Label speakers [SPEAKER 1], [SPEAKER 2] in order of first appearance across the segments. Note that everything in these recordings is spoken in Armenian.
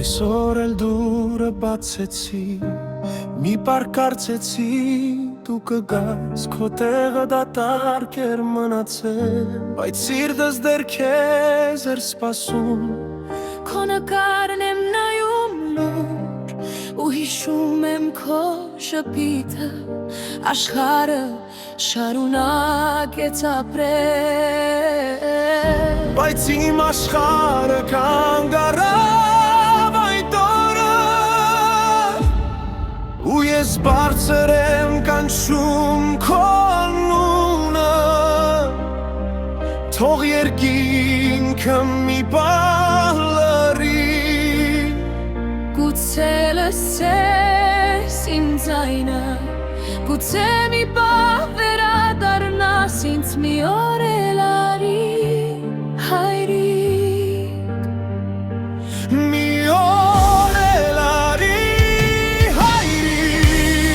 [SPEAKER 1] Այսօր էլ դուրը բացեցի, մի պար կարծեցի դու կգաս, քո տեղը դատարկ էր մնացել, բայց սիրտս դեռ քեզ էր սպասում։
[SPEAKER 2] Քո նկարն եմ նայում լուր ու հիշում եմ քո շփիթը, աշխարհը շարունակեց ապրել,
[SPEAKER 1] բայց իմ աշխարհը կանգ առավ այդ օրը, ու ես բարձր եմ կանչում քո անունը, թող երկինքը մի պահ լռի,
[SPEAKER 2] գուցե լսես իմ ձայնը, գուցե մի պահ վերադառնաս ինձ մի օր էլ արի, հայրիկ,
[SPEAKER 1] մի օր էլ արի, հայրիկ,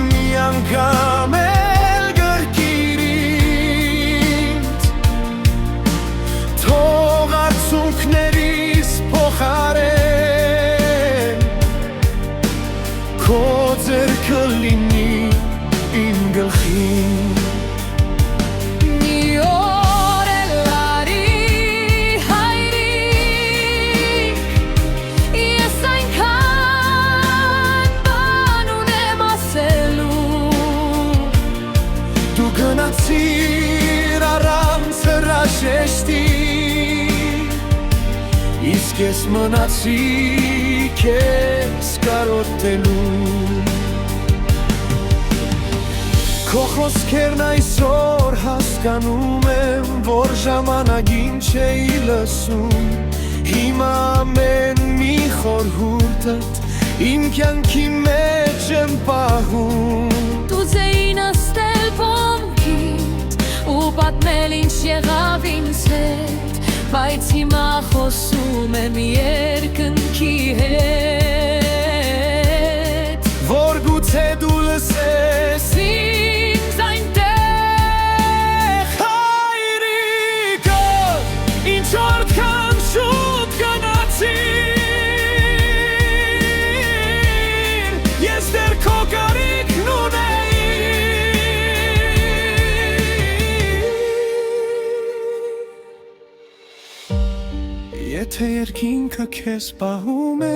[SPEAKER 1] մի անգամ էլ գրկիր ինձ, թող արցունքներիս փոխարեն, քո ձեռքը լինի իմ գլխին։
[SPEAKER 2] մի օր էլ արի, հայրիկ, ես այնքան բան ունեմ ասելու,
[SPEAKER 1] Դու գնացիր առանց հրաժեշտի, իսկ ես մնացի քեզ կարոտելու։ Քո խոսքերն այսօր հասկանում եմ, որ ժամանակին չէի լսում, հիմա ամեն մի խորհուրդդ իմ կյանքի մեջ եմ պահում։
[SPEAKER 2] դու ձեի նստել ոտքիդ ու պատմել ինչ եղավ ինձ հետ, բայց հիմա խոսում եմ երկնքի հետ,
[SPEAKER 1] Որ գուցե դու լսես
[SPEAKER 2] ինձ այնտեղ,
[SPEAKER 1] հայրիկը, ինչ որքան շուտ գնացիր, ես դեռ քո կարիքն ունեի, եթե երկինքը քեզ պահում է,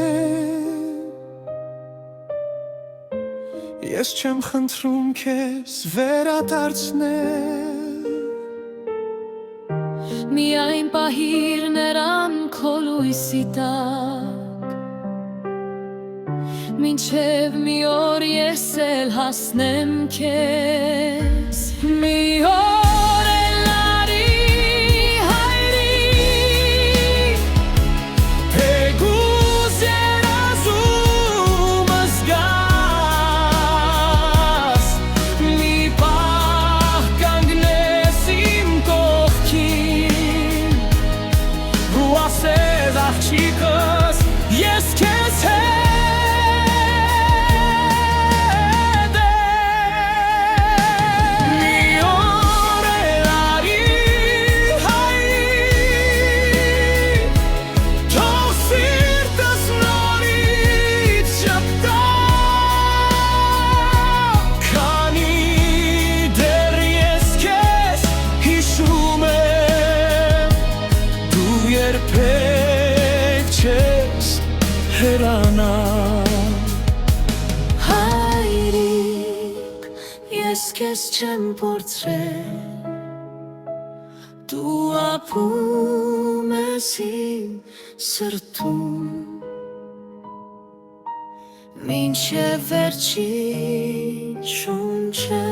[SPEAKER 1] ես չեմ խնդրում քեզ վերադարձնել,
[SPEAKER 2] միայն պահիր նրան քո լույսի տակ, մինչև մի օր ես էլ հասնեմ քեզ, մի օր էլ արի, հայրիկ,
[SPEAKER 1] թեկուզ երազումս գաս,
[SPEAKER 2] մի պահ կանգնես իմ կողքին,
[SPEAKER 1] ու ասես աղջիկս, ես քեզ հետ եմ, մի օր էլ արի, հայրիկ, թող սիրտս նորից շպտա, քանի դեռ ես քեզ հիշում եմ, դու երբեք չես հեռանա,
[SPEAKER 2] հայրիկ, ես քեզ չեմ փորձրել, դու ապրում ես իմ սրտում, մինչև վերջին շունչը